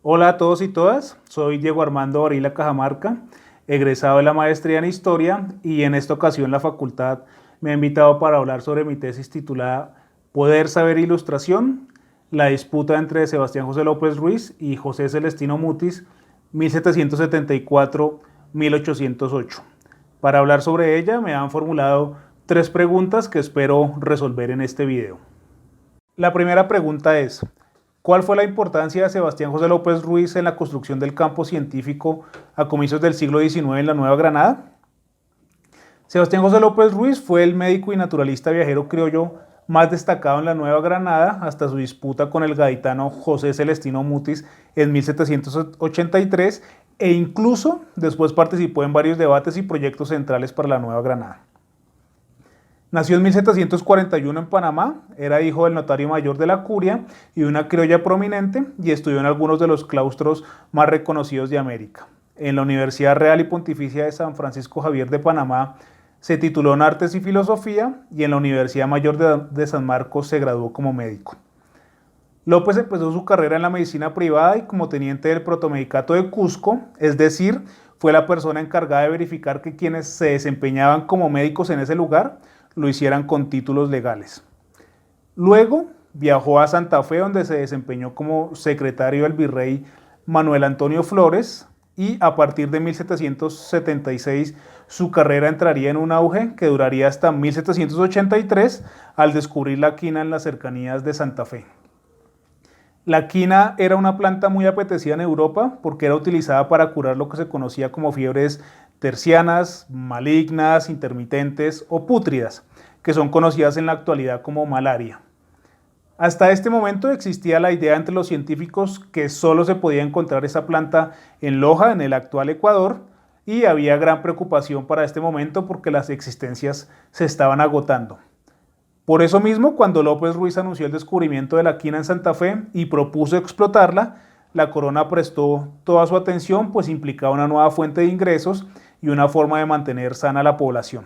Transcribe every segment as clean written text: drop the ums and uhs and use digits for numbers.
Hola a todos y todas, soy Diego Armando Varila Cajamarca, egresado de la maestría en Historia y en esta ocasión la facultad me ha invitado para hablar sobre mi tesis titulada Poder, Saber e Ilustración, la disputa entre Sebastián José López Ruiz y José Celestino Mutis, 1774-1808. Para hablar sobre ella me han formulado 3 preguntas que espero resolver en este video. La primera pregunta es: ¿cuál fue la importancia de Sebastián José López Ruiz en la construcción del campo científico a comienzos del siglo XIX en la Nueva Granada? Sebastián José López Ruiz fue el médico y naturalista viajero criollo más destacado en la Nueva Granada hasta su disputa con el gaditano José Celestino Mutis en 1783 e incluso después participó en varios debates y proyectos centrales para la Nueva Granada. Nació en 1741 en Panamá, era hijo del notario mayor de la curia y de una criolla prominente y estudió en algunos de los claustros más reconocidos de América. En la Universidad Real y Pontificia de San Francisco Javier de Panamá se tituló en Artes y Filosofía y en la Universidad Mayor de San Marcos se graduó como médico. López empezó su carrera en la medicina privada y como teniente del protomedicato de Cusco, es decir, fue la persona encargada de verificar que quienes se desempeñaban como médicos en ese lugar lo hicieran con títulos legales. Luego viajó a Santa Fe, donde se desempeñó como secretario del virrey Manuel Antonio Flores, y a partir de 1776 su carrera entraría en un auge que duraría hasta 1783 al descubrir la quina en las cercanías de Santa Fe. La quina era una planta muy apetecida en Europa porque era utilizada para curar lo que se conocía como fiebres tercianas, malignas, intermitentes o pútridas, que son conocidas en la actualidad como malaria. Hasta este momento existía la idea entre los científicos que solo se podía encontrar esa planta en Loja, en el actual Ecuador, y había gran preocupación para este momento porque las existencias se estaban agotando. Por eso mismo, cuando López Ruiz anunció el descubrimiento de la quina en Santa Fe y propuso explotarla, la corona prestó toda su atención, pues implicaba una nueva fuente de ingresos y una forma de mantener sana la población.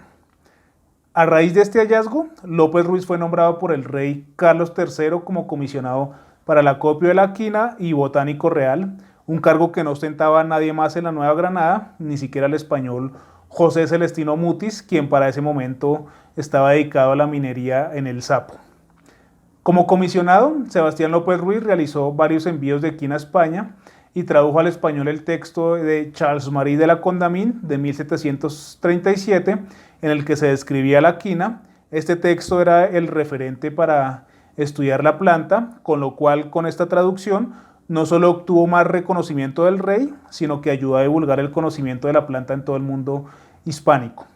A raíz de este hallazgo, López Ruiz fue nombrado por el rey Carlos III como comisionado para el acopio de la quina y botánico real, un cargo que no ostentaba nadie más en la Nueva Granada, ni siquiera el español José Celestino Mutis, quien para ese momento estaba dedicado a la minería en el Sapo. Como comisionado, Sebastián López Ruiz realizó varios envíos de quina a España y tradujo al español el texto de Charles Marie de la Condamine de 1737, en el que se describía la quina. Este texto era el referente para estudiar la planta, con lo cual con esta traducción no solo obtuvo más reconocimiento del rey, sino que ayudó a divulgar el conocimiento de la planta en todo el mundo hispánico.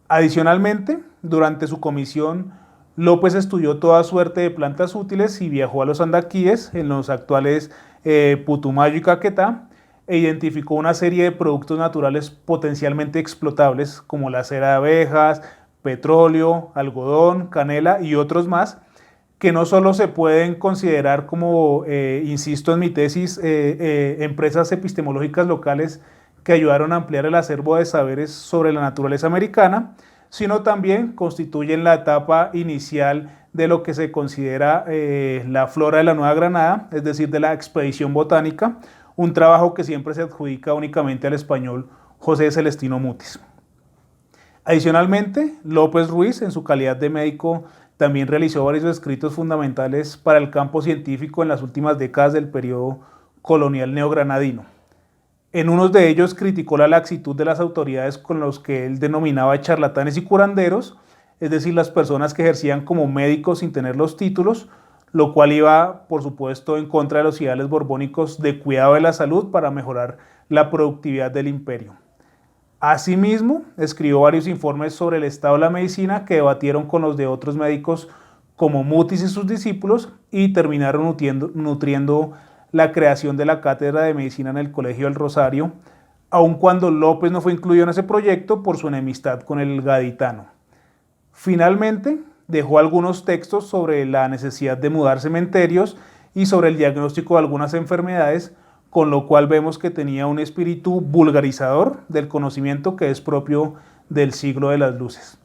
Adicionalmente, durante su comisión, López estudió toda suerte de plantas útiles y viajó a los Andaquíes, en los actuales Putumayo y Caquetá, e identificó una serie de productos naturales potencialmente explotables como la cera de abejas, petróleo, algodón, canela y otros más, que no solo se pueden considerar como, insisto en mi tesis, empresas epistemológicas locales que ayudaron a ampliar el acervo de saberes sobre la naturaleza americana, sino también constituyen la etapa inicial de lo que se considera la flora de la Nueva Granada, es decir, de la expedición botánica, un trabajo que siempre se adjudica únicamente al español José Celestino Mutis. Adicionalmente, López Ruiz, en su calidad de médico, también realizó varios escritos fundamentales para el campo científico en las últimas décadas del periodo colonial neogranadino. En unos de ellos criticó la laxitud de las autoridades con los que él denominaba charlatanes y curanderos, es decir, las personas que ejercían como médicos sin tener los títulos, lo cual iba, por supuesto, en contra de los ideales borbónicos de cuidado de la salud para mejorar la productividad del imperio. Asimismo, escribió varios informes sobre el estado de la medicina que debatieron con los de otros médicos como Mutis y sus discípulos y terminaron nutriendo la creación de la Cátedra de Medicina en el Colegio del Rosario, aun cuando López no fue incluido en ese proyecto por su enemistad con el gaditano. Finalmente, dejó algunos textos sobre la necesidad de mudar cementerios y sobre el diagnóstico de algunas enfermedades, con lo cual vemos que tenía un espíritu vulgarizador del conocimiento que es propio del siglo de las luces.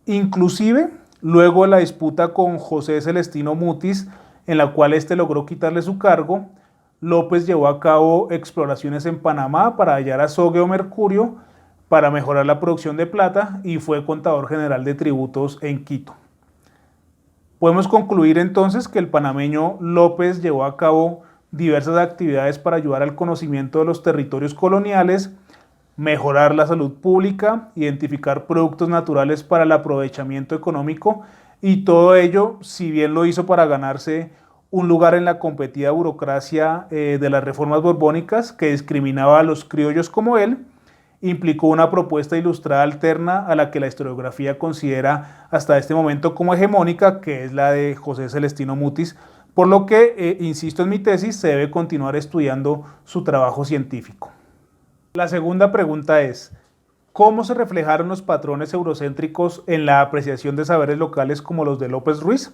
Inclusive, luego de la disputa con José Celestino Mutis, en la cual éste logró quitarle su cargo, López llevó a cabo exploraciones en Panamá para hallar azogue o mercurio para mejorar la producción de plata y fue contador general de tributos en Quito. Podemos concluir entonces que el panameño López llevó a cabo diversas actividades para ayudar al conocimiento de los territorios coloniales, mejorar la salud pública, identificar productos naturales para el aprovechamiento económico y todo ello, si bien lo hizo para ganarse un lugar en la competida burocracia de las reformas borbónicas que discriminaba a los criollos como él, implicó una propuesta ilustrada alterna a la que la historiografía considera hasta este momento como hegemónica, que es la de José Celestino Mutis, por lo que, insisto en mi tesis, se debe continuar estudiando su trabajo científico. La segunda pregunta es, ¿cómo se reflejaron los patrones eurocéntricos en la apreciación de saberes locales como los de López Ruiz?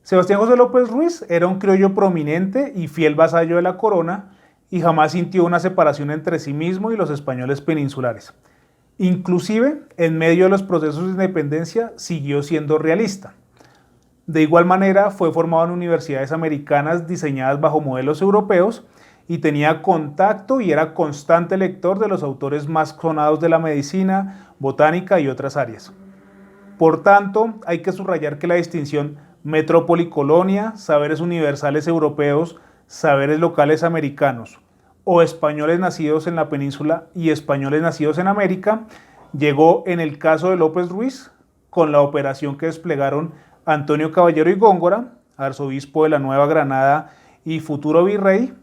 Sebastián José López Ruiz era un criollo prominente y fiel vasallo de la corona y jamás sintió una separación entre sí mismo y los españoles peninsulares. Inclusive, en medio de los procesos de independencia, siguió siendo realista. De igual manera, fue formado en universidades americanas diseñadas bajo modelos europeos y tenía contacto y era constante lector de los autores más sonados de la medicina, botánica y otras áreas. Por tanto, hay que subrayar que la distinción metrópoli-colonia, saberes universales europeos, saberes locales americanos o españoles nacidos en la península y españoles nacidos en América, llegó en el caso de López Ruiz con la operación que desplegaron Antonio Caballero y Góngora, arzobispo de la Nueva Granada y futuro virrey,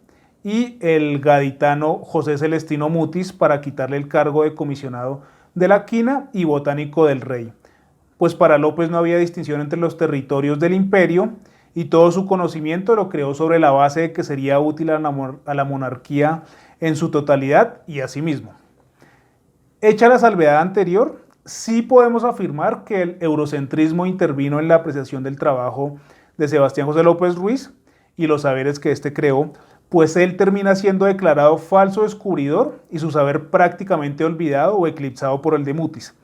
y el gaditano José Celestino Mutis para quitarle el cargo de comisionado de la quina y botánico del rey. Pues para López no había distinción entre los territorios del imperio y todo su conocimiento lo creó sobre la base de que sería útil a la monarquía en su totalidad y a sí mismo. Hecha la salvedad anterior, sí podemos afirmar que el eurocentrismo intervino en la apreciación del trabajo de Sebastián José López Ruiz y los saberes que éste creó, pues él termina siendo declarado falso descubridor y su saber prácticamente olvidado o eclipsado por el de Mutis.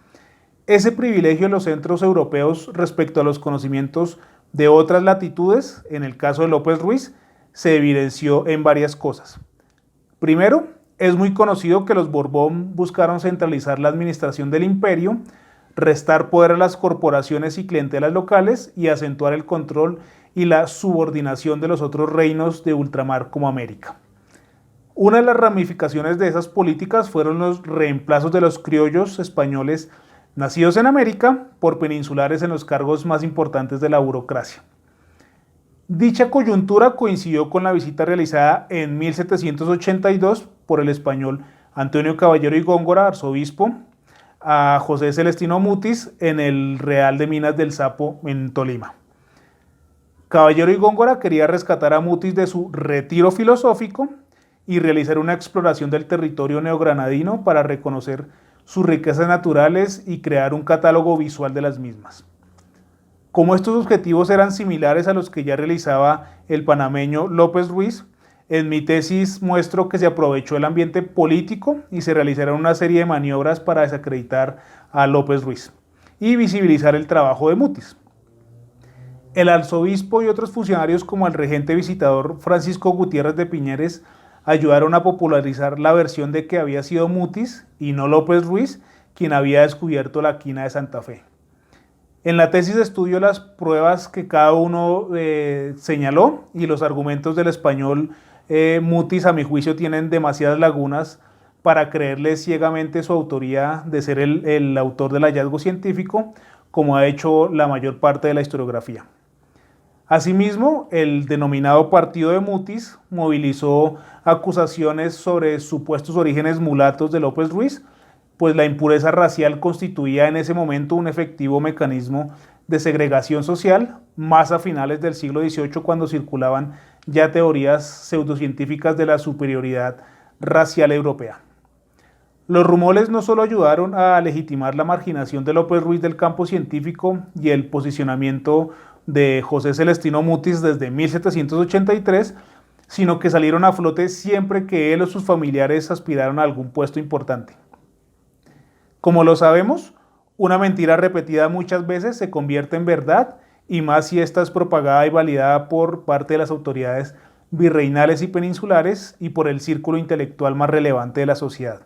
Ese privilegio de los centros europeos respecto a los conocimientos de otras latitudes, en el caso de López Ruiz, se evidenció en varias cosas. Primero, es muy conocido que los Borbón buscaron centralizar la administración del imperio, restar poder a las corporaciones y clientelas locales y acentuar el control y la subordinación de los otros reinos de ultramar como América. Una de las ramificaciones de esas políticas fueron los reemplazos de los criollos españoles nacidos en América por peninsulares en los cargos más importantes de la burocracia. Dicha coyuntura coincidió con la visita realizada en 1782 por el español Antonio Caballero y Góngora, arzobispo, a José Celestino Mutis en el Real de Minas del Sapo en Tolima. Caballero y Góngora quería rescatar a Mutis de su retiro filosófico y realizar una exploración del territorio neogranadino para reconocer sus riquezas naturales y crear un catálogo visual de las mismas. Como estos objetivos eran similares a los que ya realizaba el panameño López Ruiz, en mi tesis muestro que se aprovechó el ambiente político y se realizaron una serie de maniobras para desacreditar a López Ruiz y visibilizar el trabajo de Mutis. El arzobispo y otros funcionarios como el regente visitador Francisco Gutiérrez de Piñeres ayudaron a popularizar la versión de que había sido Mutis y no López Ruiz quien había descubierto la quina de Santa Fe. En la tesis estudio las pruebas que cada uno señaló y los argumentos del español Mutis a mi juicio tienen demasiadas lagunas para creerle ciegamente su autoría de ser el autor del hallazgo científico, como ha hecho la mayor parte de la historiografía. Asimismo, el denominado Partido de Mutis movilizó acusaciones sobre supuestos orígenes mulatos de López Ruiz, pues la impureza racial constituía en ese momento un efectivo mecanismo de segregación social, más a finales del siglo XVIII cuando circulaban ya teorías pseudocientíficas de la superioridad racial europea. Los rumores no solo ayudaron a legitimar la marginación de López Ruiz del campo científico y el posicionamiento de José Celestino Mutis desde 1783, sino que salieron a flote siempre que él o sus familiares aspiraron a algún puesto importante. Como lo sabemos, una mentira repetida muchas veces se convierte en verdad y más si esta es propagada y validada por parte de las autoridades virreinales y peninsulares y por el círculo intelectual más relevante de la sociedad.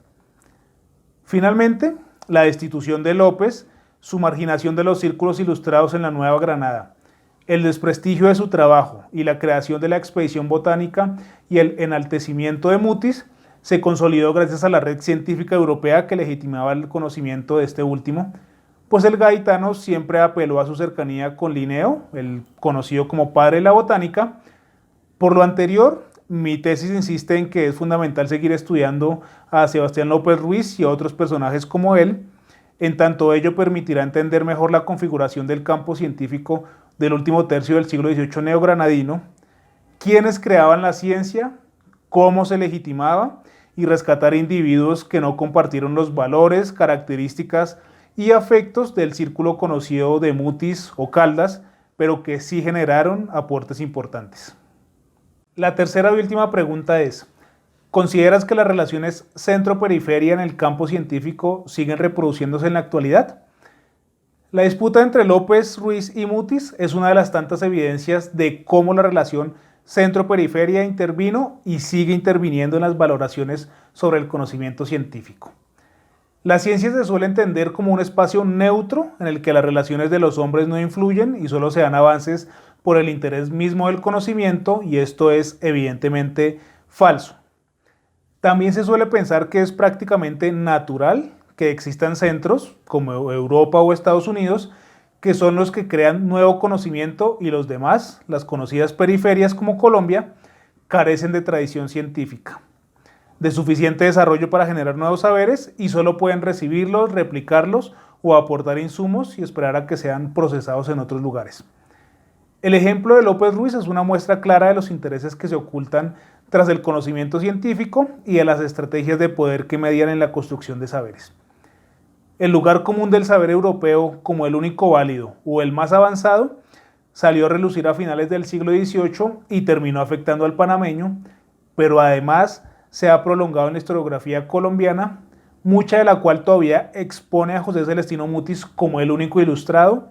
Finalmente, la destitución de López, su marginación de los círculos ilustrados en la Nueva Granada, el desprestigio de su trabajo y la creación de la expedición botánica y el enaltecimiento de Mutis se consolidó gracias a la red científica europea que legitimaba el conocimiento de este último, pues el gaditano siempre apeló a su cercanía con Linneo, el conocido como padre de la botánica. Por lo anterior, mi tesis insiste en que es fundamental seguir estudiando a Sebastián López Ruiz y a otros personajes como él, en tanto ello permitirá entender mejor la configuración del campo científico del último tercio del siglo XVIII neogranadino, quiénes creaban la ciencia, cómo se legitimaba y rescatar individuos que no compartieron los valores, características y afectos del círculo conocido de Mutis o Caldas, pero que sí generaron aportes importantes. La tercera y última pregunta es, ¿consideras que las relaciones centro-periferia en el campo científico siguen reproduciéndose en la actualidad? La disputa entre López, Ruiz y Mutis es una de las tantas evidencias de cómo la relación centro-periferia intervino y sigue interviniendo en las valoraciones sobre el conocimiento científico. La ciencia se suele entender como un espacio neutro en el que las relaciones de los hombres no influyen y solo se dan avances por el interés mismo del conocimiento, y esto es evidentemente falso. También se suele pensar que es prácticamente natural que existan centros como Europa o Estados Unidos que son los que crean nuevo conocimiento y los demás, las conocidas periferias como Colombia, carecen de tradición científica, de suficiente desarrollo para generar nuevos saberes y solo pueden recibirlos, replicarlos o aportar insumos y esperar a que sean procesados en otros lugares. El ejemplo de López Ruiz es una muestra clara de los intereses que se ocultan tras el conocimiento científico y de las estrategias de poder que median en la construcción de saberes. El lugar común del saber europeo como el único válido o el más avanzado salió a relucir a finales del siglo XVIII y terminó afectando al panameño, pero además se ha prolongado en la historiografía colombiana, mucha de la cual todavía expone a José Celestino Mutis como el único ilustrado,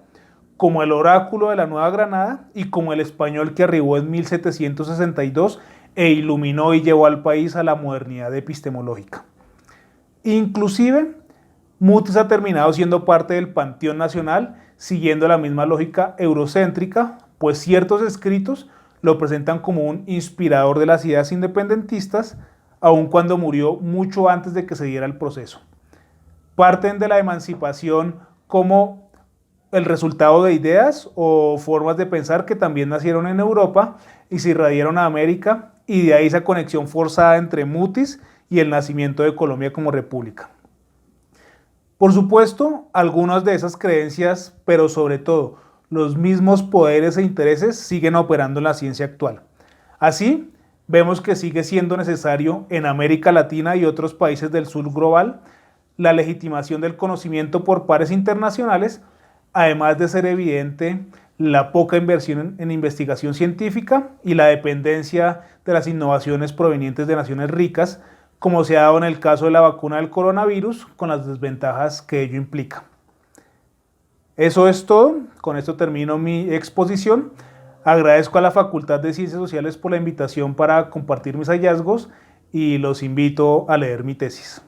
como el oráculo de la Nueva Granada y como el español que arribó en 1762 e iluminó y llevó al país a la modernidad epistemológica. Inclusive, Mutis ha terminado siendo parte del panteón nacional, siguiendo la misma lógica eurocéntrica, pues ciertos escritos lo presentan como un inspirador de las ideas independentistas, aun cuando murió mucho antes de que se diera el proceso. Parten de la emancipación como el resultado de ideas o formas de pensar que también nacieron en Europa y se irradiaron a América, y de ahí esa conexión forzada entre Mutis y el nacimiento de Colombia como república. Por supuesto, algunas de esas creencias, pero sobre todo los mismos poderes e intereses siguen operando en la ciencia actual. Así, vemos que sigue siendo necesario en América Latina y otros países del sur global la legitimación del conocimiento por pares internacionales, además de ser evidente la poca inversión en investigación científica y la dependencia de las innovaciones provenientes de naciones ricas, como se ha dado en el caso de la vacuna del coronavirus, con las desventajas que ello implica. Eso es todo, con esto termino mi exposición. Agradezco a la Facultad de Ciencias Sociales por la invitación para compartir mis hallazgos y los invito a leer mi tesis.